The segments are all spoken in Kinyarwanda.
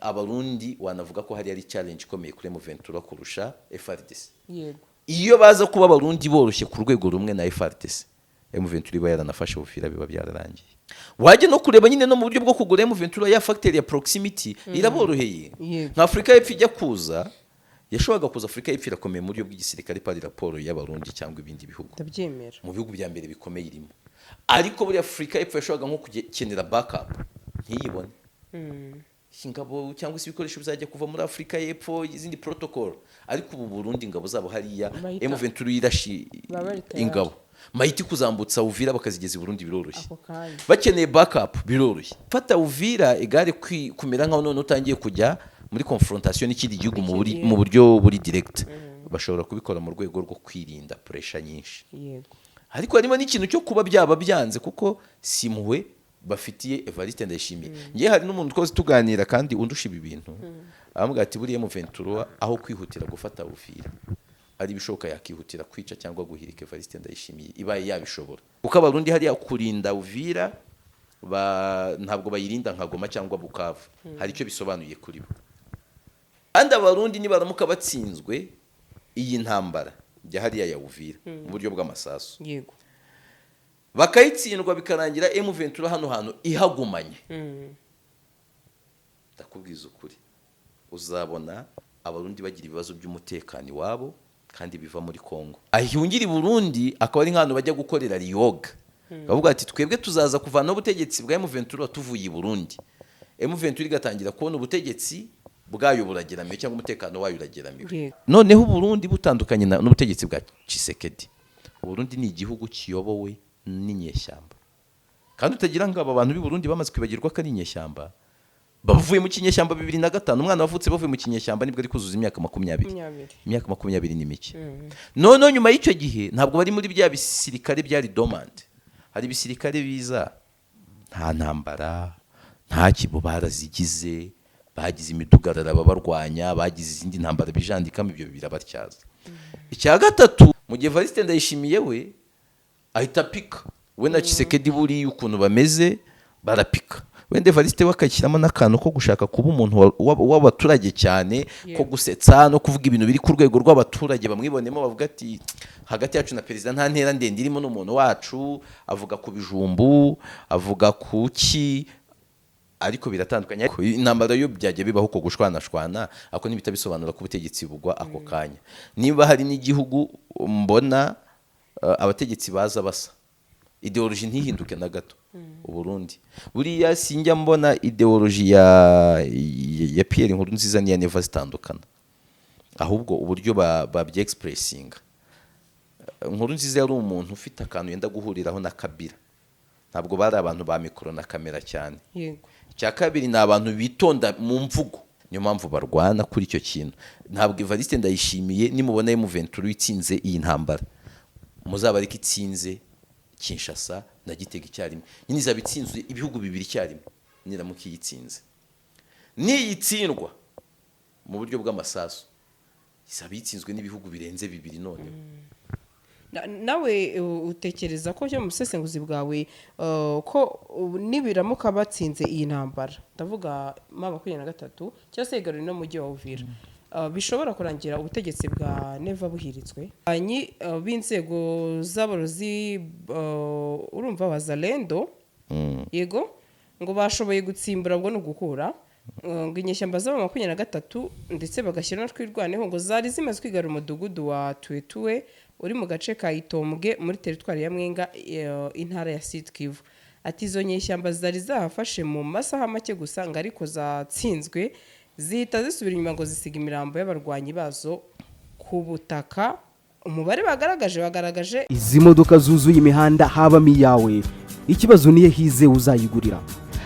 abarundi wanavuga ko hari challenge ikomeye kuri M23 kurusha FARDC. Yego. Iyo baza kuba abarundi boroshye ku rwego rumwe na FARDC, M23 iba yaranafashe Uvira biba byararangiye. Waje no kureba nyine no mu buryo bwo kugura M23 ya factor ya proximity iraboroheye. Nka Afrika y'Epfo ijya kuza yashoboraga kuza Afrika y'Epfo irakomeye mu buryo bw'igisirikare pari raporo y'abarundi cyangwa ibindi bihugu. Ndabyemera. Mu bihugu bya mbere bikomeye irimo. Ariko buri Afrika y'Epfo yashoboraga nko kugenera backup ntiyibone. Ingabo cyangwa se ibikoresho bizajya kuva muri Afrika y'Epfo izindi protocol, ariko ubu Burundi ingabo zabo hariya M23 irashi ingabo mahiti kuzambutsa Uvira bakazigeza i Burundi biroroshye, bakeneye backup biroroshye. Fata Uvira egare kumera nkaho none utangiye kujya muri confrontation n'ikindi gihugu mu buryo buri direct, bashobora kubikora mu rwego rwo kwirinda pressure nyinshi. Yego, ariko harimo n'ikintu cyo kuba byaba byanze kuko simwe bafitiye Evariste Ndayishimiye. Ngiye hari n'umuntu twose tuganira kandi undusha ibi bintu amubwira ati buriye M23 aho kwihutira gufata Uvira ari bishoboka yakihutira kwica cyangwa guhirika Evariste Ndayishimiye ibaye yabishobora, kuko abarundi hari kurinda Uvira ntabwo bayirinda nka Goma cyangwa Bukavu, hari icyo bisobanuye kuri bo. Kandi abarundi nibaramuka batsinzwe iyi ntambara bya hariya ya Uvira mu buryo bw'amasasu, yego, bakayitsindwa bikarangira M23 hano hantu ihagumanye, ndakubwiza ukuri uzabona abarundi bagira ibibazo by'umutekano wabo kandi biva muri Kongo. Ahiyungira i Burundi akaba ari nk'ahantu bajya gukorera yoga, bavuga ati twebwe tuzaza kuvana ubutegetsi bwa M23 tuvuye i Burundi. M23 igatangira kubona ubutegetsi bwayo burageramiye cyangwa umutekano wayo urageramiye. Noneho Burundi butandukanye n'ubutegetsi bwa Tshisekedi. Burundi ni igihugu kiyobowe n'inyeshyamba, kandi utagira ngo aba bantu b'i Burundi bamaze kwibagirwa ko ari inyeshyamba. Bavuye mu kinyeshyamba 2005, umwana wavutse bavuye mu kinyeshyamba nibwo ari kuzuza imyaka 20. Imyaka 20 ni mike. None nyuma y'icyo gihe ntabwo bari muri bya bisirikare byari dormant. Hari bisirikare biza nta ntambara, nta kibo barazigize, bagize imidugarara babarwanya, bagize izindi ntambara bijandikamo, ibyo birabatyaza. Icya gatatu, mu gihe Evariste Ndayishimiye we ahita pika, we na Tshisekedi buri ukuntu bameze barapika. Wende Evariste wakakiramo n'akantu ko gushaka kuba umuntu w'abaturage cyane, ko gusetsa no kuvuga ibintu biri ku rwego rw'abaturage bamwibonemo, bavuga ati hagati yacu na perezida nta ntera ndende irimo n'umuntu wacu, avuga ku bijumbu, avuga ku ki, ariko biratandukanye. Intambara yo byajya bibaho ko gushwanashwana, ako nibitabisobanura ko ubutegetsi bugwa ako kanya. Niba hari n'igihugu mbona abategetsi baza basa, ideology ntihinduke na gato. Uburundi buriya sinjya mbona ideology ya Pierre Nkurunziza ni ya Neva zitandukana, ahubwo uburyo babye expressing. Nkurunziza yari umuntu ufite akantu yenda guhuriraho na Kabila, ntabwo bari abantu ba mikoro na kamera cyane. Yego, cya kabiri ni abantu bitonda mu mvugo, niyo mpamvu barwana kuri icyo kintu. Ntabwo Evariste Ndayishimiye nimubona M23 itsinze iyi ntambara muzabari ko itsinze Kinshasa na Gitega icyarimwe, nyine izaba itsinzwe ibihugu bibiri icyarimwe niramuka yitsinze. Niyitsindwa mu buryo bw'amasasu izaba yitsinzwe n'ibihugu birenze bibiri. None nawe utekereza ko cyo mu busesenguzi bwawe ko nibiramuka batsinze iyi ntambara, ndavuga M23 cyangwa se igaruriro no mujyi wa Uvira, bishobora kurangira ubutegetsi bwa Neva buhiritswe? B'inzego z'aborozi urumva Wazalendo, yego, ngo bashoboye gutsimbura ngo no gukura ngo inyeshyamba z'aba 23 ndetse bagashyira no twirwaneho ngo zari zimaze kwigarura umudugudu wa Tuetue uri mu gace ka Itombwe muri teritwari ya Mwenga, intara ya Sud Kivu. Ati izo nyeshyamba zari zahafashe mu masaha make gusa, ngo ariko zatsinzwe zihita zisubira inyuma ngo zisiga imirambo y'abarwanyi bazo ku butaka. Umubare bagaragaje izi modoka zuzuye imihanda habamo iyawe. Ikibazo niye hize uzayigurira.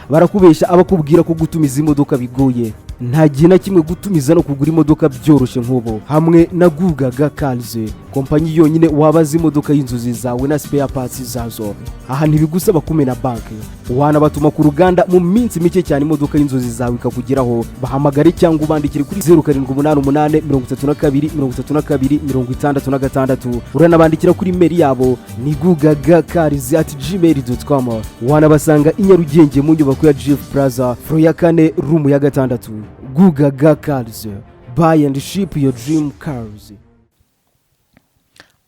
Barakubesha abakubwira ko gutuma izi modoka bigoye. nta gihe na kimwe gutumiza no kugura imodoka byoroshye nk'ubu hamwe na Gugaga Cars, kompanyi yonyine wabaza imodoka y'inzozi zawe na spare parts zazo. Aha ntibigusaba kumena banki, wanabatuma ku ruganda mu minsi mike cyane imodoka y'inzozi zawe ikakugeraho. Bahamagare cyangwa ubandikire kuri 0788323266. Uranabandikira kuri mail yabo ni gugagacars@gmail.com. wanabasanga i Nyarugenge mu nyubako ya Jeff Plaza floor ya 4 room ya 6. Gugaga Cars, buy and ship your dream cars.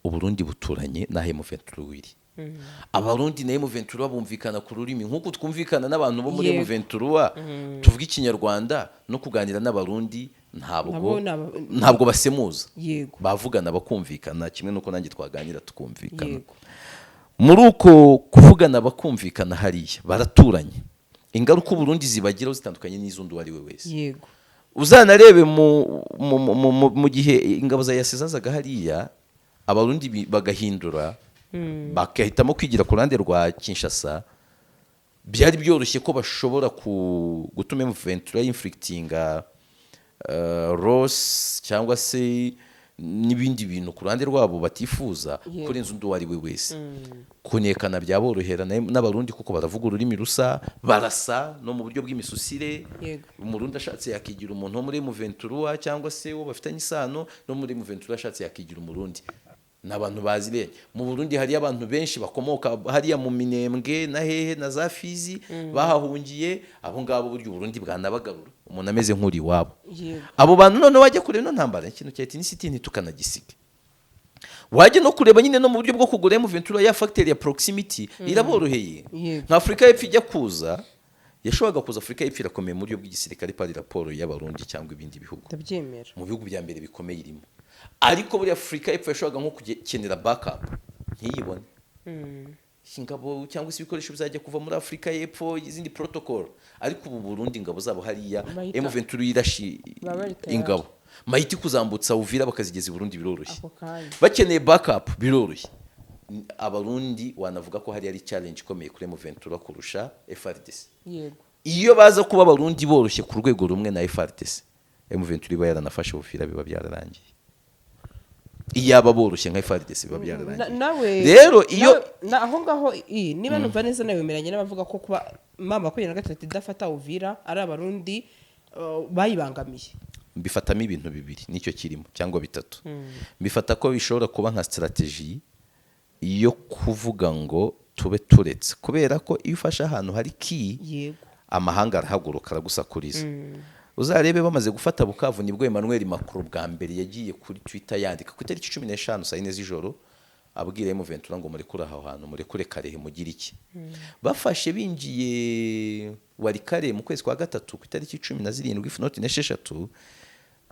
Uburundi buturanye na M23. Abarundi na M23 bumvikana ku rurimi nk'uko twumvikana n'abantu bo muri M23 tuvuga ikinyarwanda no kuganira n'abarundi ntabwo basemuza, bavugana bakumvikana kimwe nuko nanjye twaganira tukumvikana. Muri uko kuvugana bakumvikana hariya baraturanye, ingaruka Burundi zibagiraho zitandukanye n'izundi wari we wese. Uzanarebe mu gihe ingabo za yasezazaga hariya abarundi bagahindura bakahitamo kwigira ku ruhande rwa Kinshasa, byari byoroshye ko bashobora gutuma M23 y'inflictinga Ross cyangwa se n'ibindi bintu ku ruhande rwabo batifuza kurenza undi wari we wese. Kunekana byaborohera n'abarundi kuko baravuga ururimi rusa, barasa no mu buryo bw'imisusire. Umurundi ashatse yakigira umuntu wo muri M23 cyangwa se wo bafitanye isano no muri M23 ashatse yakigira umurundi. N'abantu bazire mu Burundi hari abantu benshi bakomoka hariya mu Minembwe na hehe na za Fizi bahahungiye, abo ngabo buryo Burundi bwanabagarura umuntu ameze nk'uri wabo. Abo bantu none wajya kureba no ntambara ikintu cya ethnicity ntitukanagisige, wajya no kureba nyine no mu buryo bwo kugura M23 ya factor ya proximity iraboroheye. Nka Afrika y'Epfo ijya kuza yashoboraga kuza Afrika y'Epfo irakomeye mu buryo bw'igisirikare pari raporo y'abarundi cyangwa ibindi bihugu, ndabyemera mu bihugu bya mbere bikomeye irimo. Ariko muri Afrika y'Epfo yashoboraga nko kugenera backup ntiyibone ingabo cyangwa se ibikoresho bizajya kuva muri Afrika y'Epfo izindi protocol. Ariko ubu Burundi ingabo zabo hariya M23 yirashi ingabo mahiti kuzambutsa Uvira bakazigeza i Burundi biroroshye, bakeneye backup biroroshye. Abarundi wanavuga ko hari challenge ikomeye kuri M23 kurusha FARDC. Iyo baza kuba abarundi boroshye ku rwego rumwe na FARDC, M23 bayaranafashe Uvira biba byararangiye. Iyaba boroshye nka FARDC biba byararangiye. Rero iyo aho ngaho niba numva neza nawemeranye n'abavuga ko kuba mama 23 idafata Uvira ari abarundi bayibangamiye. Mbifatamo ibintu bibiri nicyo kirimo cyangwa bitatu. Mbifata ko bishobora kuba nka strategy iyo kuvuga ngo tube turetse, kubera ko iyo ufashe ahantu hari ki amahanga arahaguruka aragusakuriza. Uzarebe bamaze gufata Bukavu nibwo Emmanuel Macron bwa mbere yagiye kuri Twitter yandika ku itariki 15 saa 4 z'ijoro abwira M23 ngo murekure aho hantu, murekure Karehe mugira iki. Bafashe binjiye Warikare mu kwezi kwa gatatu ku itariki 17 if not 16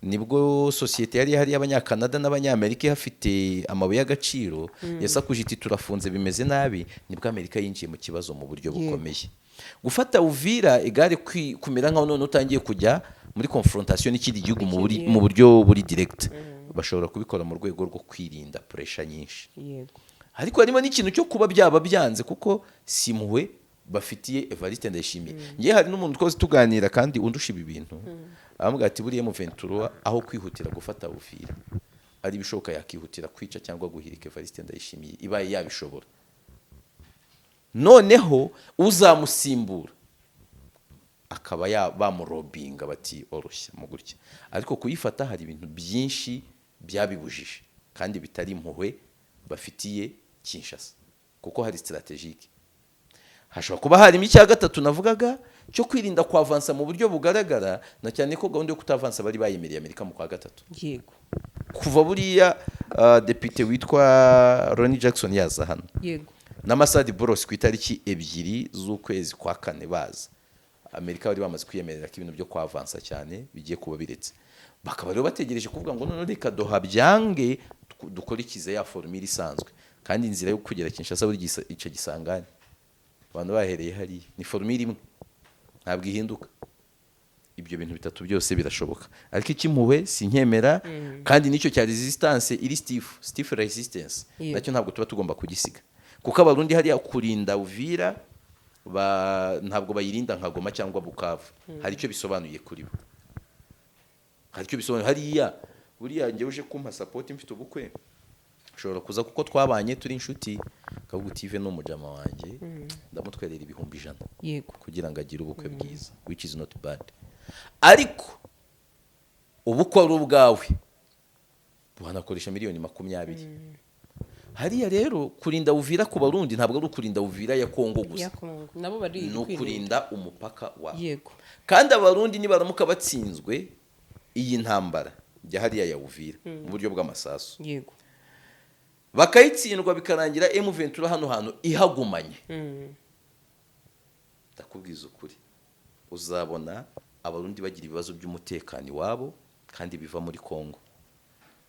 nibwo societe yari hari y'Abanyakanada n'Abanyamerika hafite amabuye y'agaciro yasakuje iti turafunze bimeze nabi, nibwo Amerika yinjiye mu kibazo mu buryo bukomeye. Gufata Uvira igare kumera nkaho none utangiye kujya muri confrontation n'ikindi gihugu mu buryo buri direct, bashobora kubikora mu rwego rwo kwirinda pressure nyinshi. Ariko harimo n'ikintu cyo kuba byaba byanze kuko simwe bafitiye Evariste Ndayishimiye. Ngiye hari n'umuntu twose tuganira kandi undusha ibi bintu avuga ati buriye M23 aho kwihutira gufata Uvira ari bishoboka yakihutira kwica cyangwa guhirika Evariste Ndayishimiye ibaye yabishobora. Noneho uzamusimbura akaba bamurobinga bati oroshya mu gutya, ariko kuyifata hari ibintu byinshi byabibujije kandi bitari impuhwe bafitiye Kinshasa kuko hari strategique. Hashobora kuba harimo icya gatatu navugaga cyo kwirinda kwa avansa mu buryo bugaragara, na cyane ko gahunda yo kutavansa bari bayemereye Amerika mu kwa gatatu. Yego. Kuva buriya deputy witwa Ronnie Jackson yaza hano. Yego. Na Masadi Boros ku itariki 2 z'ukwezi kwa 4 baza. Amerika bari bamaze kwiyemerera ko ibintu byo kwa avansa cyane bigiye kuba biretse. Bakaba rero bategereje kuvuga ngo none reka dohabyange dukorikize ya formule isanzwe. Kandi inzira yo kugera Kinshasa buri ico gisangane. Abantu bahereye hari ni formule imwe. Ntabwo ihinduka. Ibyo bintu bitatu byose birashoboka. Ariko ikimpuwe sinkemera kandi nicyo cya resistance iri stiff resistance. Nacyo ntabwo tuba tugomba kugisiga. Kuko abarundi hariya kurinda Uvira ntabwo bayirinda nka Goma cyangwa Bukavu. Hari icyo bisobanuye kuri bo. hari icyo bisobanura hariya. Buriya njye uje kumpa support mfite ubukwe ushobora kuza kuko twabanye turi inshuti kavuga uti Yves n'umujama wanjye ndamutwerera 100,000 yego kugira ngo agire ubukwe bwiza, which is not bad. Ariko ubukwe ari ubwawe wanakoresha 20,000,000. Hariya rero kurinda Uvira ku Barundi ntabwo ari ukurinda Uvira ya Kongo gusa, nabo bari no kurinda umupaka wa. yego Kandi Abarundi nibaramuka batsinzwe iyi ntambara ya hariya ya Uvira mu buryo bw'amasasu, yego bakayitsindwa bikarangira M23 hano hantu ihagumanye, ndakubwiza ukuri uzabona Abarundi bagira ibibazo by'umutekano iwabo kandi biva muri Kongo.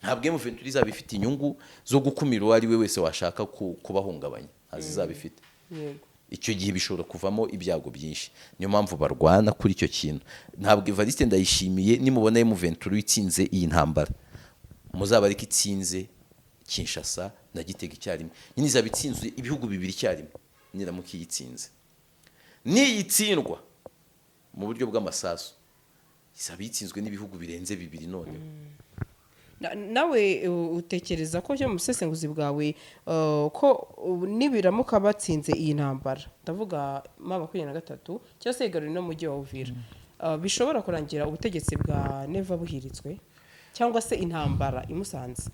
Ntabwo M23 izaba ifite inyungu zo gukumira uwo ari we wese washaka kubahungabanya, azizaba ifite. yego Icyo gihe bishobora kuvamo ibyago byinshi, niyo mpamvu barwana kuri icyo kintu. Ntabwo Evariste Ndayishimiye nimubona M23 itsinze iyi ntambara muzaba ariko itsinze Kinshasa na Gitega icyarimwe, nyine izaba itsinzwe ibihugu bibiri icyarimwe niramuka iyitsinze. Niyitsindwa mu buryo bw'amasasu izaba itsinzwe n'ibihugu birenze bibiri. None nawe utekereza ko cyo mu busesenguzi bwawe ko nibiramuka batsinze iyi ntambara, ndavuga M23 cyangwa se igaruriro no mujyi wa Uvira, bishobora kurangira ubutegetsi bwa Neva buhiritswe cyangwa se intambara imusanze?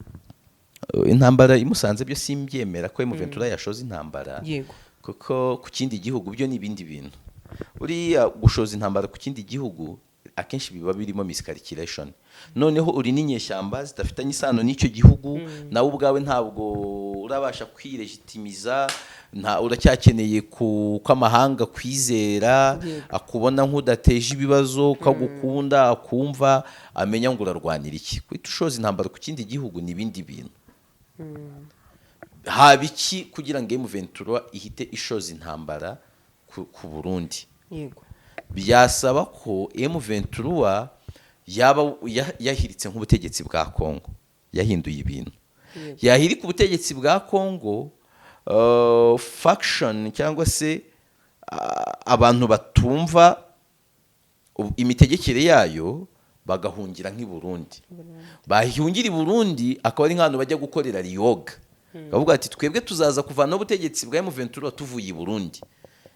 Intambara imusanze byo simbyemera ko M23 yashoza intambara, yego kuko ku kindi gihugu byo n'ibindi bintu. Uriya gushoza intambara ku kindi gihugu akenshi biba birimo miscalculation. Noneho uri n'inyeshyamba zidafitanye isano n'icyo gihugu, nawe ubwawe ntabwo urabasha kwilegitimiza, uracyakeneye ko amahanga kwizera akubona nk'udateje ibibazo, kagukunda akumva amenya ngo urarwanira iki. Kwita ushoza intambara ku kindi gihugu n'ibindi bintu. Haba iki kugira ngo M23 ihite ishoza intambara ku Burundi? yego Byasaba ko M23 yaba yahiritse nk'ubutegetsi bwa Kongo, yahinduye ibintu. Yahirika ubutegetsi bwa Kongo, faction cyangwa se abantu batumva imitegekere yayo bagahungira nk'i Burundi. Bahungira i Burundi akaba ari nk'ahantu bajya gukorera yoga, bavuga ati twebwe tuzaza kuvana ubutegetsi bwa M23 tuvuye i Burundi.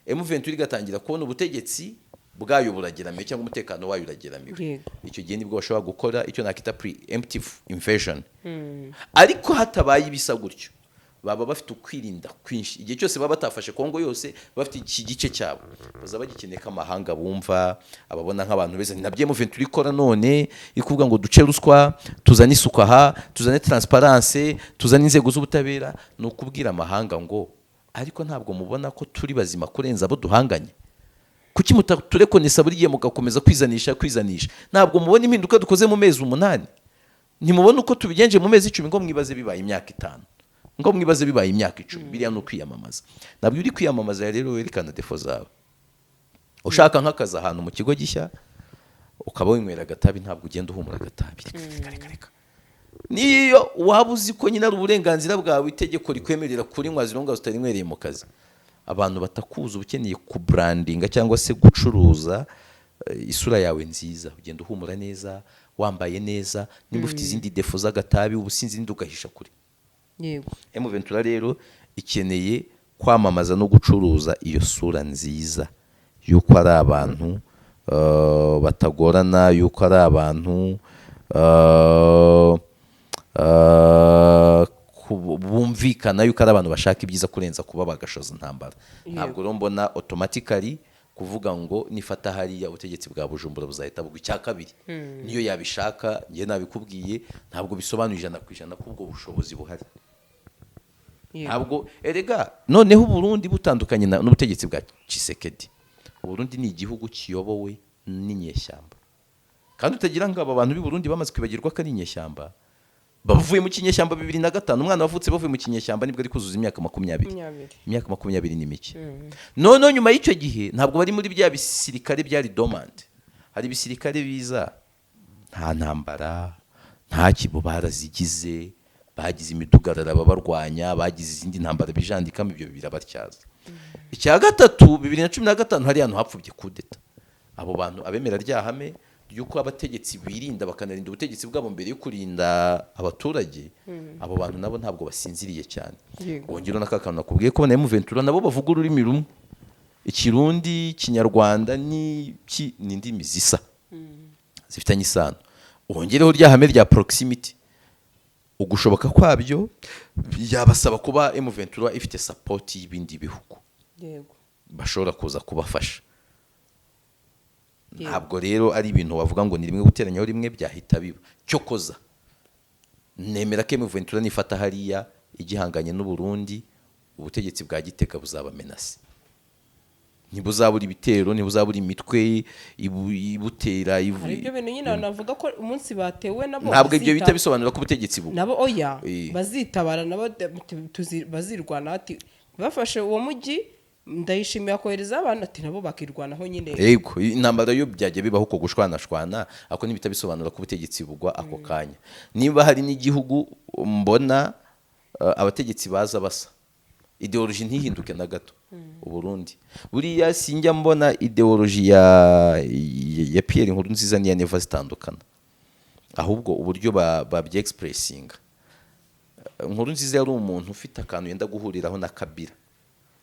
M23 igatangira kubona ubutegetsi bwayo burageramiye cyangwa umutekano wayo urageramiwe. Icyo gihe nibwo bashobora gukora icyo nakita preemptive invasion. Ariko hatabaye ibisa gutyo baba bafite ukwirinda kwinshi. Igihe cyose baba batafashe Kongo yose bafite iki gice cyabo, bazaba bagikeneye ko amahanga bumva, ababona nk'abantu beza. Nabyo M23 ikora none ikuvuga ngo duce ruswa, tuzane isuku aha, tuzane transparence, tuzane inzego z'ubutabera, no kubwira amahanga ngo ariko ntabwo mubona ko turi bazima kurenza abo duhanganye. Kuki mutaturekonesa buri gihe mugakomeza kwizanisha? Ntabwo mubona impinduka dukoze mu mezi 8? Ntimubona uko tubigenje mu mezi 10 ngo mwibaze bibaye imyaka 5, ngo mwibaze bibaye imyaka 10? Biriya no kwiyamamaza. Nabwo uri kwiyamamaza rero werekana defo zawe. Ushaka nk'akazi ahantu mu kigo gishya ukaba winywera agatabi, ntabwo ugenda uhumura agatabi. Reka niyo waba uzi ko nyine ari uburenganzira bwawe, itegeko rikwemerera kurinywa zironga zitarinywereye mu kazi, abantu batakuza ukeneye kubrandinga cyangwa se gucuruza isura yawe nziza, ugenda uhumura neza, wambaye neza. Nimba ufite izindi defo z'agatabi ubusinzi n'indi ugahisha kuri. yego M23 rero ikeneye kwamamaza no gucuruza iyo sura nziza yuko ari abantu batagorana, yuko ari abantu bumvikana, yuko ari abantu bashaka ibyiza kurenza kuba bagashoza intambara. Ntabwo rero mbona automatically kuvuga ngo nifata hariya ubutegetsi bwa Bujumbura buzahita bugwa. Icya kabiri niyo yabishaka, ngiye nabikubwiye, ntabwo bisobanuye 100% ko ubwo bushobozi buhari. Ntabwo erega noneho Burundi butandukanye n'ubutegetsi bwa Tshisekedi. Burundi ni igihugu kiyobowe n'inyeshyamba, kandi utagira ngo aba bantu b'i Burundi bamaze kwibagirwa ko ari inyeshyamba. Bavuye mu kinyeshyamba 2005, umwana wavutse bavuye mu kinyeshyamba nibwo ari kuzuza imyaka 20. Imyaka 20 ni mike. None nyuma y'icyo gihe ntabwo bari muri bya bisirikare byari dormant. Hari bisirikare biza nta ntambara, nta kibo barazigize, bagize imidugarara babarwanya, bagize izindi ntambara bijandikamo, ibyo birabatyaza. Icya gatatu 2015 hari ahantu hapfubye kudeta. Abo bantu abemera ryahame yuko abategetsi birinda bakanarinda ubutegetsi bwabo mbere yo kurinda abaturage, abo bantu nabo ntabwo basinziriye cyane. Wongera n'akakantu nakubwiye ko na M23 nabo bavuga ururimi rumwe, Ikirundi, Kinyarwanda n'indimi zisa zifitanye isano. Wongereho rya hame rya proximity, ugushoboka kwabyo yabasaba kuba M23 ifite support y'ibindi bihugu bashobora kuza kubafasha. Ntabwo rero ari ibintu wavuga ngo ni rimwe guteranyaho rimwe byahita biba. Cyokoza nemera ko M23 nifata hariya igihanganye n'u Burundi, ubutegetsi bwa Gitega buzaba menasi. Ntibuzabura ibitero, ntibuzabura imitwe ibutera ivu. Hari ibyo bintu nyine navuga ko umunsi batewe nabo ntabwo ibyo bita bisobanura ko ubutegetsi buko nabo bazitabara nabo bazirwana ati bafashe uwo mujyi ndayishimiye kohereza abantu ati nabo bakirwanaho nyine. Yego intambara yo byajya bibaho ko gushwana ako nibita bisobanura ko ubutegetsi bugwa ako kanya. Niba hari n'igihugu mbona abategetsi baza basa, ideology ntihinduke na gato. Uburundi buriya sinjya mbona ideology ya Pierre Nkurunziza niya Neva zitandukana, ahubwo uburyo babye-expressinga. Nkurunziza yari umuntu ufite akantu yenda guhuriraho na Kabila,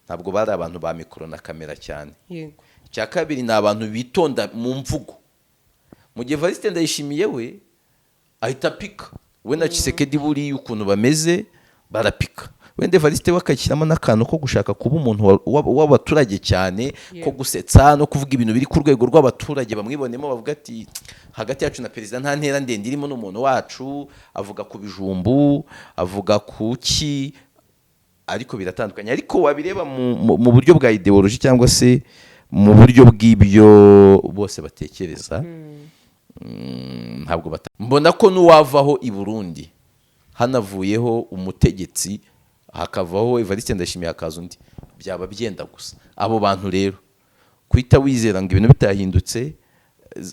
ntabwo bari abantu ba mikoro na kamera cyane. Yego. Cya kabiri ni abantu bitonda mu mvugo. Mu gihe Evariste Ndayishimiye we ahita pika, we na Tshisekedi buri ukuntu bameze barapika. Wende Evariste bakakiramo n'akantu ko gushaka kuba umuntu w'abaturage cyane, ko gusetsa no kuvuga ibintu biri ku rwego rw'abaturage bamwibonemo, bavuga ati hagati yacu na perezida nta ntera ndende irimo n'umuntu wacu, avuga ku bijumbu, avuga kuki, ariko biratandukanye. Ariko wabireba mu buryo bwa ideology cyangwa se mu buryo bw'ibyo bose batekereza, ntabwo mbona ko n'uwavaho i Burundi hanavuyeho umutegetsi hakavaho Evariste Ndayishimiye hakaza undi, byaba byenda gusa. Abo bantu rero kwita wizera ngo ibintu bitahindutse,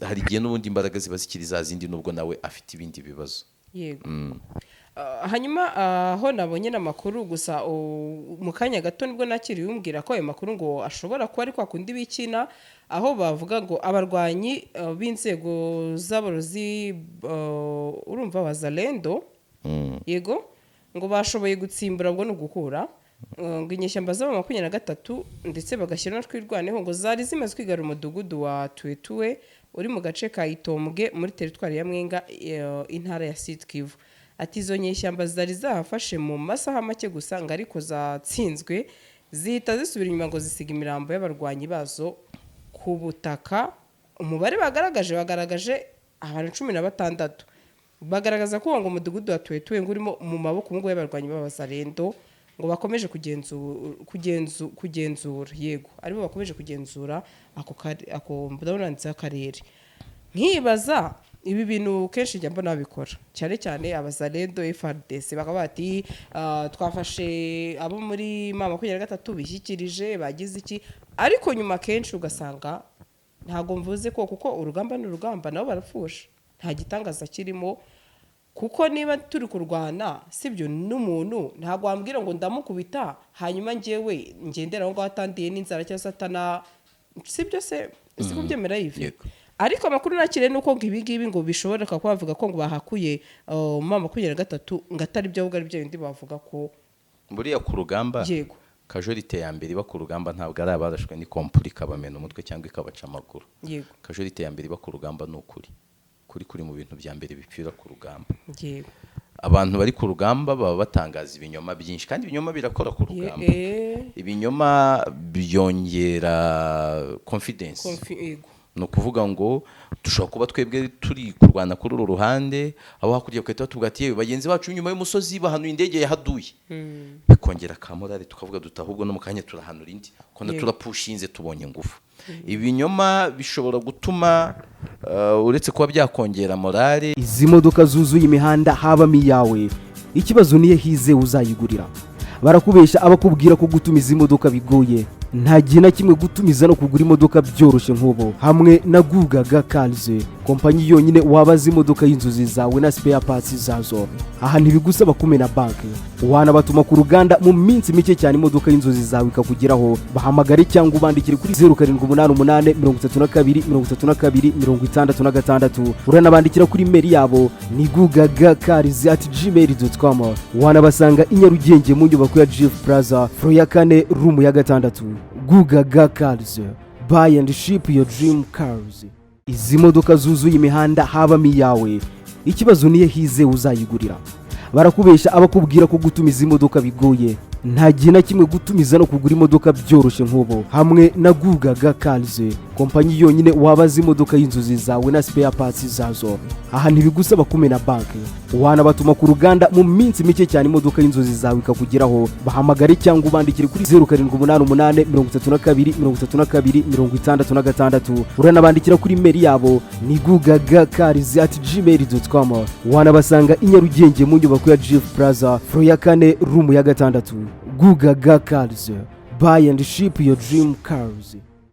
hari igihe n'ubundi imbaraga ziba zikiri za zindi nubwo nawe afite ibindi bibazo. Yego. Hanyuma aho nabonye n'amakuru gusa mu kanya gato nibwo nakiriye umbwira ko ayo makuru ngo ashobora kuba ari kwa kundi bikina, aho bavuga ngo abarwanyi b'inzego z'aborozi urumva Wazalendo, yego, ngo bashoboye gutsimbura ubwo no gukura ngo inyeshyamba z'aba 23 ndetse bagashyira no twirwaneho ngo zari zimaze kwigarura umudugudu wa Tuetue uri mu gace ka Itombwe muri teritwari ya Mwenga intara ya Sud Kivu. Ati izo nyeshyamba zari zahafashe mu masaha make gusa ngo ariko zatsinzwe zihita zisubira inyuma ngo zisiga imirambo y'abarwanyi bazo ku butaka. Umubare bagaragaje abantu 16 bagaragaza ko ngo umudugudu wa Tuetue ngo urimo mu maboko ngo y'abarwanyi b'Abazalendo, ngo bakomeje kugenzura yego aribo bakomeje kugenzura ako ndabonanze akarere. Nkibaza ibi bintu kenshi njya mbona babikora cyane Abazalendo FARDC bakaba bati twafashe abo muri mama 23 bishyikirije bagize iki, ariko nyuma kenshi ugasanga ntago mvuze ko kuko urugamba n'urugamba nabo barapfusha, nta gitangaza kirimo. Kuko niba turi kurwana sibyo n'umuntu ntago wambwira ngo ndamukubita hanyuma ngewe ngendera ngo atandiye n'inzara cyangwa satana, sibyo se siko byemera yive. Ariko amakuru nakire nuko ngo ibigibi ngo bishobora kubavuga ko ngo bahakuye mama 23 ngo atari byo ahubwo ari byo bindi bavuga ko buriya ku rugamba. Yego. Kajorite ya mbere ku rugamba ntabwo ari abarashwe ni komplika bamena umutwe cyangwa ikabaca amaguru. Yego. Kajorite ya mbere ku rugamba ni ukuri kuri mu bintu bya mbere bipfira ku rugamba. Yego. Abantu bari ku rugamba baba batangaza ibinyoma byinshi, kandi ibinyoma birakora ku rugamba. Ibinyoma byongera confidence. No kuvuga ngo dushobora kuba twebwe turi kurwana kuri uru ruhande, abo hakurya kweta tuvuga ati yewe bagenzi bacu nyuma y'umusozi bahanuye indege yahaduye, bikongera kamorale tukavuga dutahubwo no mukanya turahanura indi kona turapushinze tubonye ngufu. Ibinyoma bishobora gutuma uretse kuba byakongera morale. Izi modoka zuzuye imihanda habamo iyawe, ikibazo niye hize uzayigurira. Barakubesha abakubwira ko gutumiza imodoka bigoye, nta gihe na kimwe gutumiza no kugura imodoka byoroshye nk'ubu hamwe na Gugaga Cars kompanyi yonyine wabaza imodoka y'inzozi zawe na spare parts zazo. Aha ntibigusaba kumena banki, wanabatuma ku ruganda mu minsi mike cyane imodoka y'inzozi zawe ikakugeraho. Bahamagare cyangwa ubandikire kuri 0788333266. Uranabandikira kuri mail yabo ni gugagacars@gmail.com. Wanabasanga i Nyarugenge mu nyubako ya GF Plaza floor ya 4 room ya 6. Gugaga Cars, buy and ship your dream cars. Izi modoka zuzuye imihanda habamo iyawe, ikibazo niye hize uzayigurira. Barakubesha abakubwira ko gutumiza imodoka bigoye. Nta gihe na kimwe gutumiza no kugura imodoka byoroshye nk'ubu. Hamwe na Gugaga Cars, kompanyi yonyine wabaza imodoka y'inzozi zawe na spare parts zazo. Aha ntibigusaba kumena banki, wanabatuma ku ruganda mu minsi mike cyane imodoka y'inzozi zawe ikakugeraho. Bahamagare cyangwa ubandikire kuri 0788333266. Uranabandikira kuri mail yabo ni gugagacars@gmail.com. Wanabasanga i Nyarugenge mu nyubako ya GF Plaza floor ya 4 room ya 6. Gugaga Cars, buy and ship your dream cars.